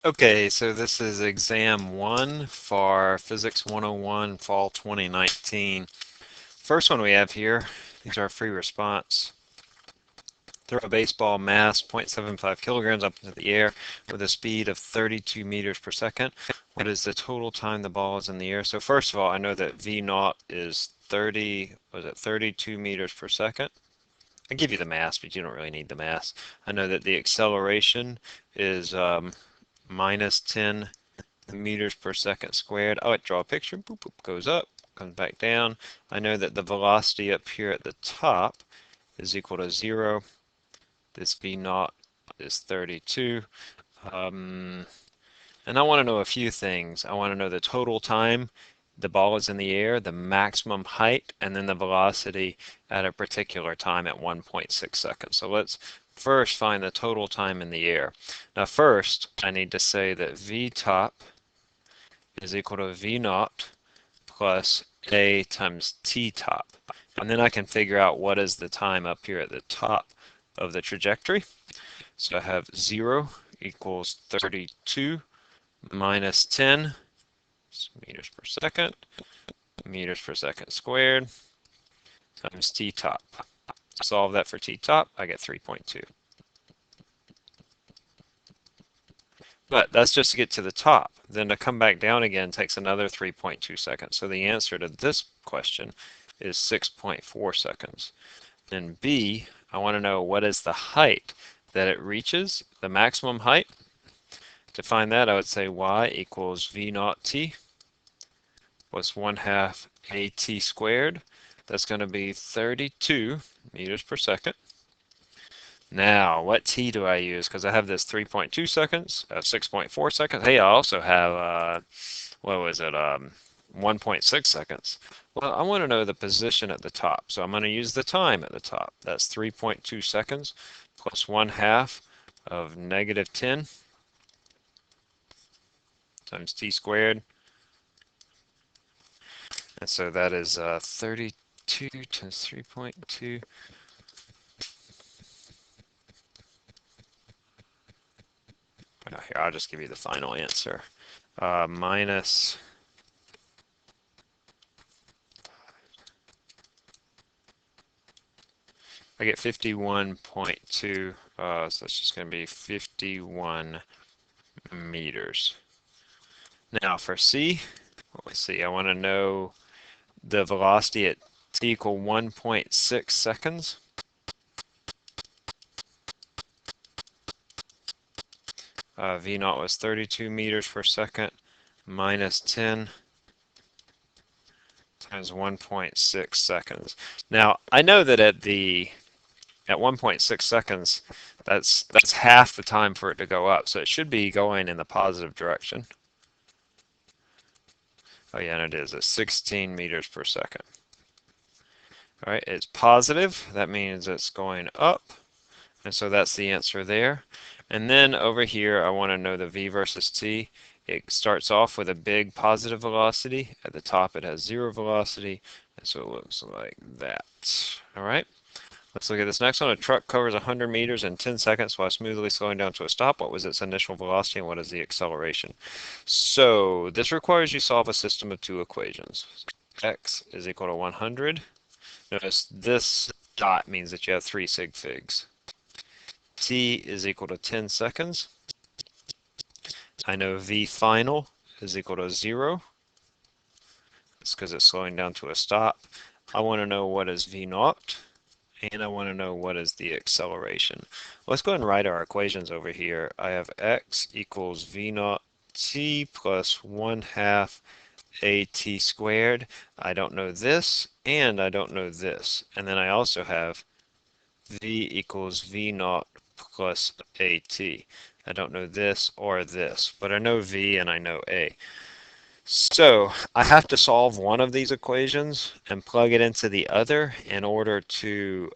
Okay, so this is exam 1 for Physics 101 Fall 2019. First one we have here, these are free response. Throw a baseball mass 0.75 kilograms up into the air with a speed of 32 meters per second. What is the total time the ball is in the air? So first of all, I know that V0 is 32 meters per second. I give you the mass, but you don't really need the mass. I know that the acceleration is minus 10 meters per second squared. I would draw a picture, boop, boop, goes up, comes back down. I know that the velocity up here at the top is equal to 0. This V naught is 32. And I want to know a few things. I want to know the total time the ball is in the air, the maximum height, and then the velocity at a particular time at 1.6 seconds. So let's first find the total time in the air. Now first, I need to say that V top is equal to V naught plus A times T top. And then I can figure out what is the time up here at the top of the trajectory. So I have 0 equals 32 minus 10 meters per second squared times T top. Solve that for T top, I get 3.2. But that's just to get to the top. Then to come back down again takes another 3.2 seconds. So the answer to this question is 6.4 seconds. Then B, I want to know what is the height that it reaches, the maximum height. To find that, I would say y equals v naught t plus 1/2 at squared. That's going to be 32 meters per second. Now, what t do I use? Because I have this 3.2 seconds, 6.4 seconds. Hey, I also have, what was it, 1.6 seconds. Well, I want to know the position at the top, so I'm going to use the time at the top. That's 3.2 seconds plus 1/2 of negative 10 times t squared. And so that is 32 times 3.2. Here, I'll just give you the final answer. Minus I get 51.2, so that's just going to be 51 meters. Now for C, let's see, I want to know the velocity at t equal 1.6 seconds. V naught was 32 meters per second minus 10 times 1.6 seconds. Now I know that at 1.6 seconds, that's half the time for it to go up, so it should be going in the positive direction. Oh yeah, and it is at 16 meters per second. All right, it's positive. That means it's going up. And so that's the answer there. And then over here, I want to know the v versus t. It starts off with a big positive velocity. At the top, it has 0 velocity. And so it looks like that. All right. Let's look at this next one. A truck covers 100 meters in 10 seconds while smoothly slowing down to a stop. What was its initial velocity and what is the acceleration? So this requires you solve a system of two equations. X is equal to 100. Notice this dot means that you have 3 sig figs. T is equal to 10 seconds. I know V final is equal to 0. That's because it's slowing down to a stop. I want to know what is V naught, and I want to know what is the acceleration. Let's go ahead and write our equations over here. I have X equals V naught T plus 1/2 at squared. I don't know this, and I don't know this. And then I also have V equals V naught plus at. I don't know this or this, but I know V and I know A. So I have to solve one of these equations and plug it into the other in order to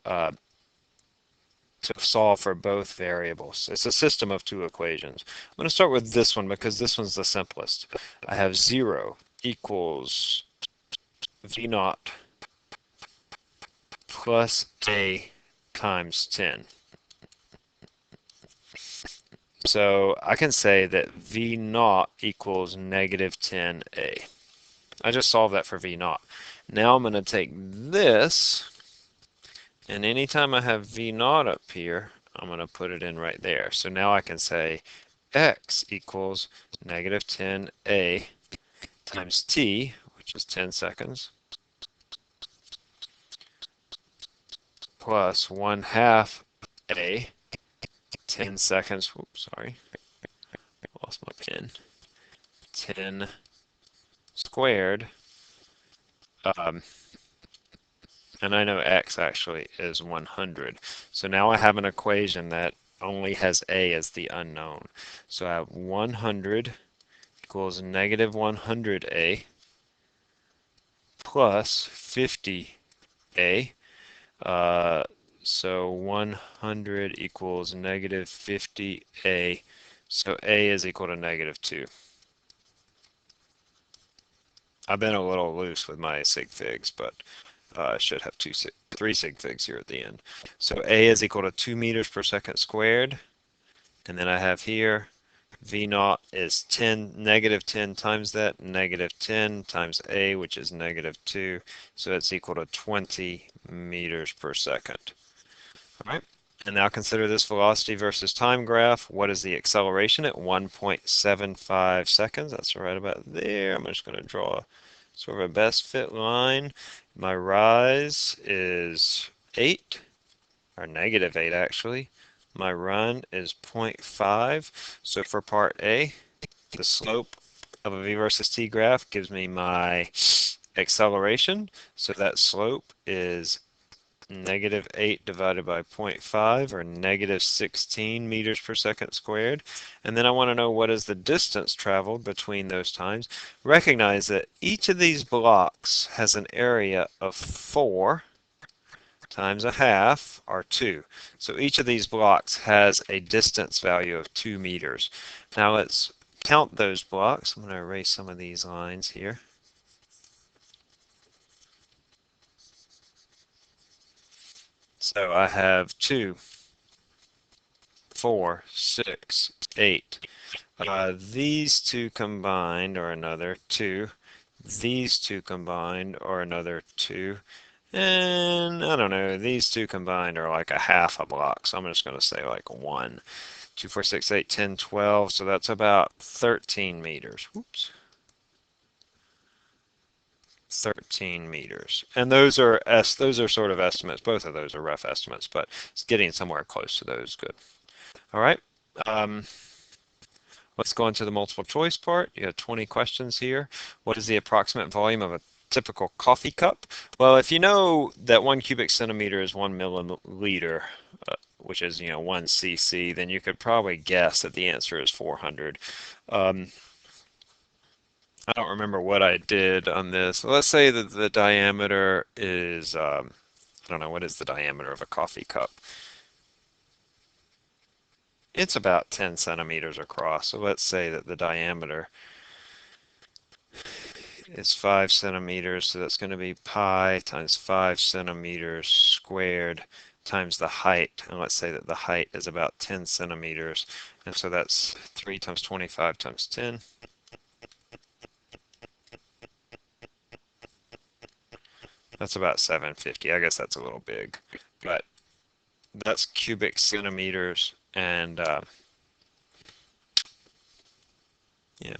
solve for both variables. It's a system of two equations. I'm going to start with this one because this one's the simplest. I have 0 equals V naught plus A times 10. So I can say that V naught equals negative 10A. I just solved that for V naught. Now I'm going to take this, and anytime I have V naught up here, I'm going to put it in right there. So now I can say X equals negative 10A times T, which is 10 seconds, plus 1/2 A, 10 seconds, whoops, sorry, lost my pen, 10 squared, um, and I know X actually is 100. So now I have an equation that only has A as the unknown. So I have 100 equals negative 100A plus 50A. Uh, so 100 equals negative 50A. So A is equal to negative 2. I've been a little loose with my sig figs, but I should have three sig figs here at the end. So A is equal to 2 meters per second squared. And then I have here V naught is 10, negative 10 times that, negative 10 times A, which is negative 2. So it's equal to 20 meters per second. All right. And now consider this velocity versus time graph. What is the acceleration at 1.75 seconds? That's right about there. I'm just going to draw sort of a best fit line. My rise is 8, or negative 8 actually. My run is 0.5. So for part A, the slope of a v versus t graph gives me my acceleration. So that slope is negative 8 divided by 0.5, or negative 16 meters per second squared. And then I want to know what is the distance traveled between those times. Recognize that each of these blocks has an area of 4 times a half, or 2. So each of these blocks has a distance value of 2 meters. Now let's count those blocks. I'm going to erase some of these lines here. So I have 2, 4, 6, 8. These two combined are another 2. These two combined are another 2. And I don't know, these two combined are like a half a block. So I'm just going to say like 1, 2, 4, 6, 8, 10, 12. So that's about 13 meters. Whoops. 13 meters. And those are sort of estimates. Both of those are rough estimates, but it's getting somewhere close to those. Good. All right. Um, Let's go into the multiple choice part. You have 20 questions here. What is the approximate volume of a typical coffee cup? Well, if you know that 1 cubic centimeter is 1 milliliter, which is, 1 cc, then you could probably guess that the answer is 400. I don't remember what I did on this. Let's say that the diameter is, I don't know, what is the diameter of a coffee cup? It's about 10 centimeters across. So let's say that the diameter is 5 centimeters. So that's going to be pi times 5 centimeters squared times the height. And let's say that the height is about 10 centimeters. And so that's 3 times 25 times 10. That's about 750. I guess that's a little big, but that's cubic centimeters, and yeah.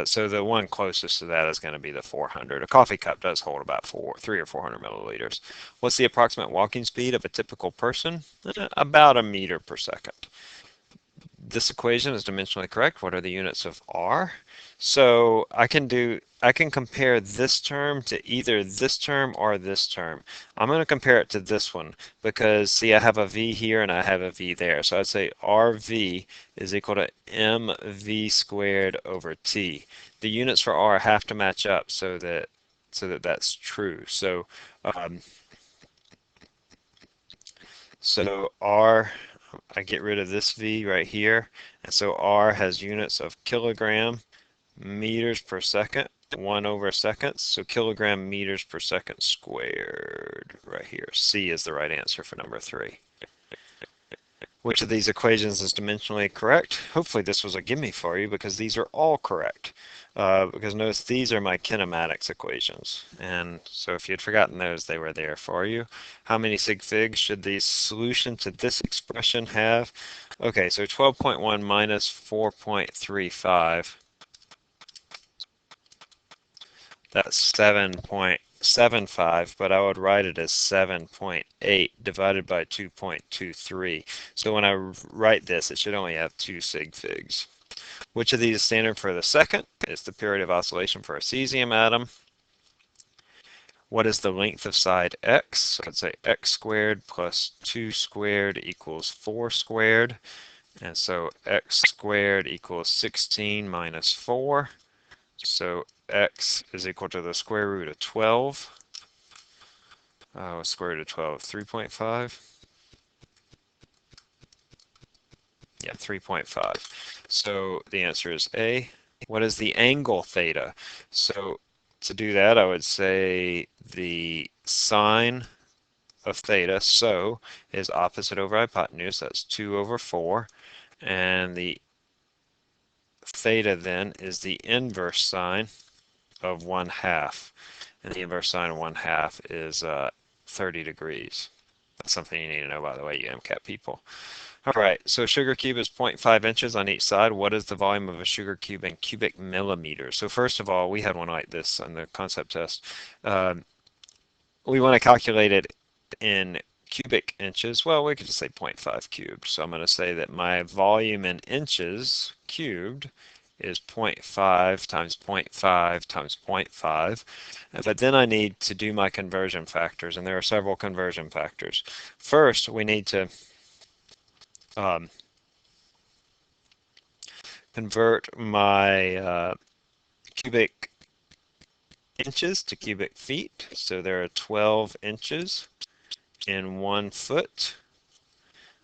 So the one closest to that is going to be the 400. A coffee cup does hold about 300 or 400 milliliters. What's the approximate walking speed of a typical person? About a meter per second. This equation is dimensionally correct. What are the units of R? So I can compare this term to either this term or this term. I'm going to compare it to this one because see, I have a V here and I have a V there. So I'd say RV is equal to MV squared over T. The units for R have to match up so that that's true. Um, so R, I get rid of this V right here, and so R has units of kilogram meters per second, 1 over seconds, so kilogram meters per second squared right here. C is the right answer for number 3. Which of these equations is dimensionally correct? Hopefully this was a gimme for you because these are all correct. Because notice these are my kinematics equations. And so if you had forgotten those, they were there for you. How many sig figs should the solution to this expression have? Okay, so 12.1 minus 4.35. That's 7.75, but I would write it as 7.8 divided by 2.23. So when I write this, it should only have 2 sig figs. Which of these is standard for the second? It's the period of oscillation for a cesium atom. What is the length of side x? So I'd say x squared plus 2 squared equals 4 squared. And so x squared equals 16 minus 4. So x is equal to the square root of 12. Square root of 12, 3.5. Yeah, 3.5. So the answer is A. What is the angle theta? So to do that, I would say the sine of theta, so, is opposite over hypotenuse. That's 2 over 4. And the theta then is the inverse sine of 1/2. And the inverse sine of 1/2 is 30 degrees. That's something you need to know, by the way, you MCAT people. All right, so a sugar cube is 0.5 inches on each side. What is the volume of a sugar cube in cubic millimeters? So first of all, we had one like this on the concept test. We want to calculate it in cubic inches. Well, we could just say 0.5 cubed. So I'm going to say that my volume in inches cubed is 0.5 times 0.5 times 0.5. But then I need to do my conversion factors, and there are several conversion factors. First, we need to convert my cubic inches to cubic feet. So there are 12 inches in 1 foot.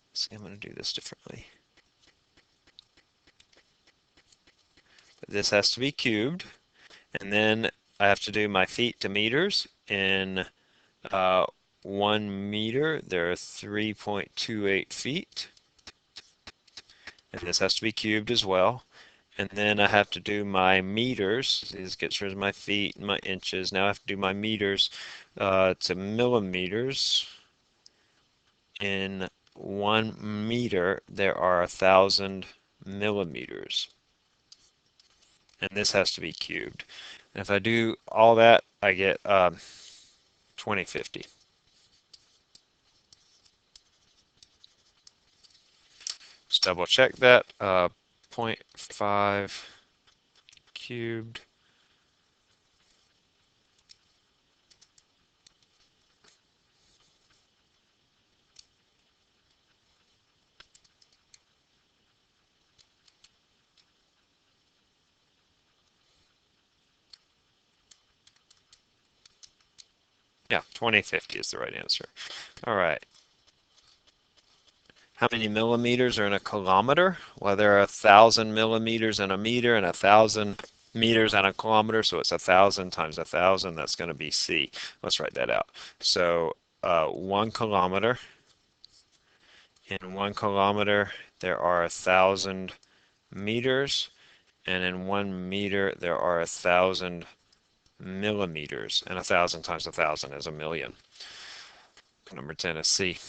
Let's see, I'm going to do this differently. This has to be cubed. And then I have to do my feet to meters. In 1 meter, there are 3.28 feet. And this has to be cubed as well. And then I have to do my meters. This gets rid of my feet and my inches. Now I have to do my meters to millimeters. In 1 meter, there are 1,000 millimeters. And this has to be cubed. And if I do all that, I get 2050. Just double check that. 0.5 cubed. Yeah, 2050 is the right answer. All right. How many millimeters are in a kilometer? Well, there are 1,000 millimeters in a meter and 1,000 meters in a kilometer, so it's 1,000 times 1,000. That's going to be C. Let's write that out. So 1 kilometer. In 1 kilometer, there are 1,000 meters, and in 1 meter, there are 1,000 millimeters, and 1,000 times 1,000 is a million. Number 10 is C.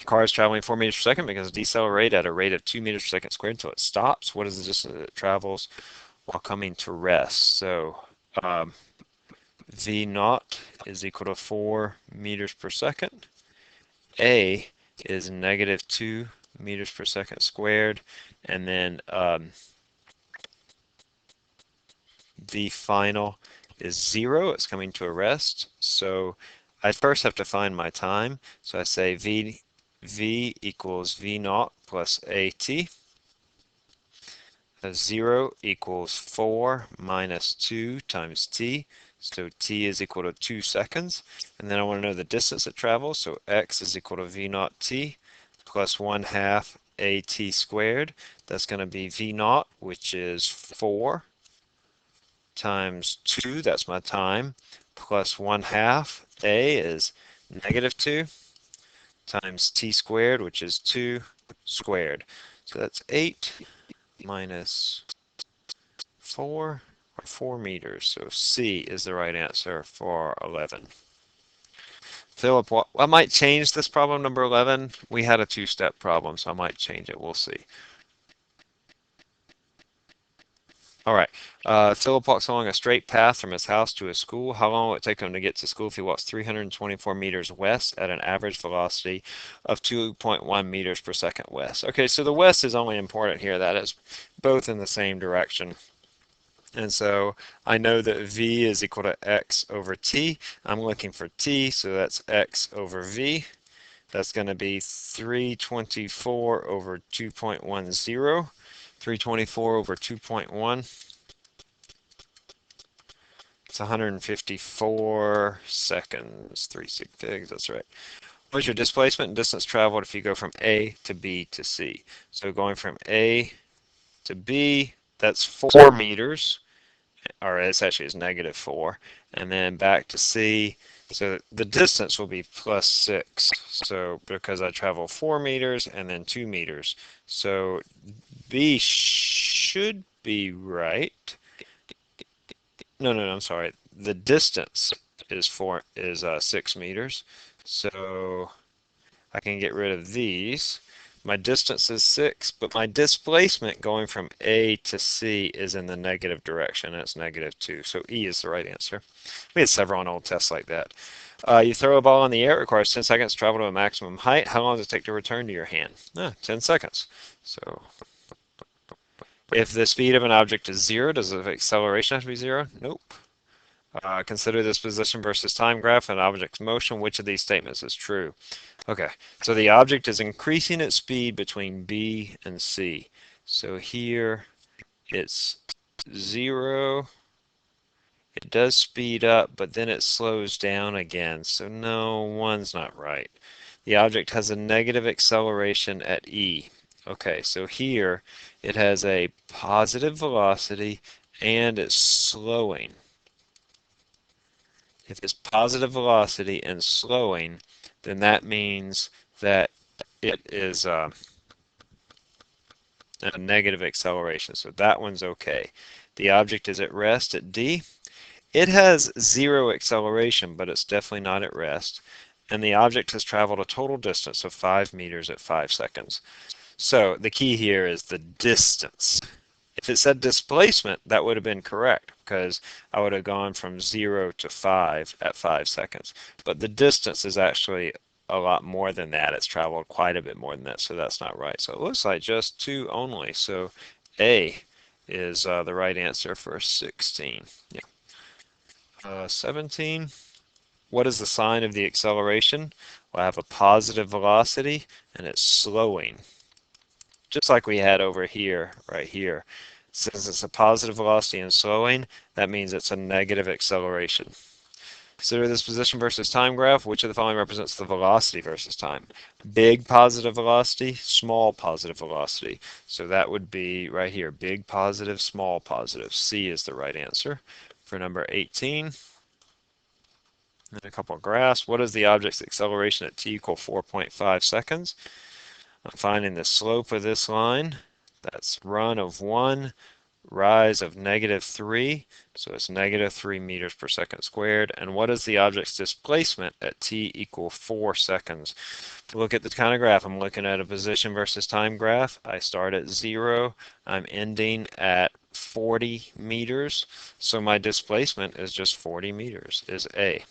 Car is traveling 4 meters per second because it decelerates at a rate of 2 meters per second squared until it stops. What is the distance that it travels while coming to rest? So V naught is equal to 4 meters per second. A is negative 2 meters per second squared. And then V final is 0. It's coming to a rest. So I first have to find my time. So I say V equals V naught plus AT. 0 equals 4 minus 2 times t. So t is equal to 2 seconds. And then I want to know the distance it travels. So x is equal to v naught t plus 1/2 at squared. That's going to be v naught, which is 4 times 2, that's my time, plus 1/2. A is negative 2 times t squared, which is 2, squared. So that's 8 minus 4, or 4 meters. So C is the right answer for 11. Philip, I might change this problem number 11. We had a two-step problem, so I might change it. We'll see. All right. Philip walks along a straight path from his house to his school. How long will it take him to get to school if he walks 324 meters west at an average velocity of 2.1 meters per second west? Okay, so the west is only important here. That is both in the same direction. And so I know that v is equal to x over t. I'm looking for t, so that's x over v. That's going to be 324 over 2.10. 324 over 2.1. It's 154 seconds. 3 sig figs, that's right. What's your displacement and distance traveled if you go from A to B to C? So going from A to B, that's 4 meters, or it's actually is -4, and then back to C. So the distance will be +6. So because I travel 4 meters and then 2 meters. So B should be right. No, I'm sorry. The distance is 6 meters. So I can get rid of these. My distance is 6, but my displacement going from A to C is in the negative direction. It's -2. So E is the right answer. We had several on old tests like that. You throw a ball in the air. It requires 10 seconds to travel to a maximum height. How long does it take to return to your hand? 10 seconds. So if the speed of an object is 0, does the acceleration have to be 0? Nope. Consider this position versus time graph and object's motion. Which of these statements is true? Okay, so the object is increasing its speed between B and C. So here it's 0. It does speed up, but then it slows down again. So no, 1's not right. The object has a negative acceleration at E. Okay, so here it has a positive velocity and it's slowing. If it's positive velocity and slowing, then that means that it is a negative acceleration. So that one's okay. The object is at rest at D. It has 0 acceleration, but it's definitely not at rest. And the object has traveled a total distance of 5 meters at 5 seconds. So the key here is the distance. If it said displacement, that would have been correct because I would have gone from 0 to 5 at 5 seconds. But the distance is actually a lot more than that. It's traveled quite a bit more than that, so that's not right. So it looks like just 2 only. So A is the right answer for 16. Yeah. 17. What is the sign of the acceleration? Well, I have a positive velocity and it's slowing, just like we had over here, right here. Since it's a positive velocity and slowing, that means it's a negative acceleration. Consider this position versus time graph. Which of the following represents the velocity versus time? Big positive velocity, small positive velocity. So that would be right here, big positive, small positive. C is the right answer for number 18. And a couple of graphs. What is the object's acceleration at t equal 4.5 seconds? I'm finding the slope of this line. That's run of 1, rise of -3. So it's -3 meters per second squared. And what is the object's displacement at t equal 4 seconds? To look at the kind of graph, I'm looking at a position versus time graph. I start at 0. I'm ending at 40 meters. So my displacement is just 40 meters, is A.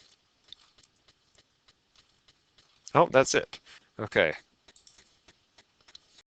Oh, that's it. Okay.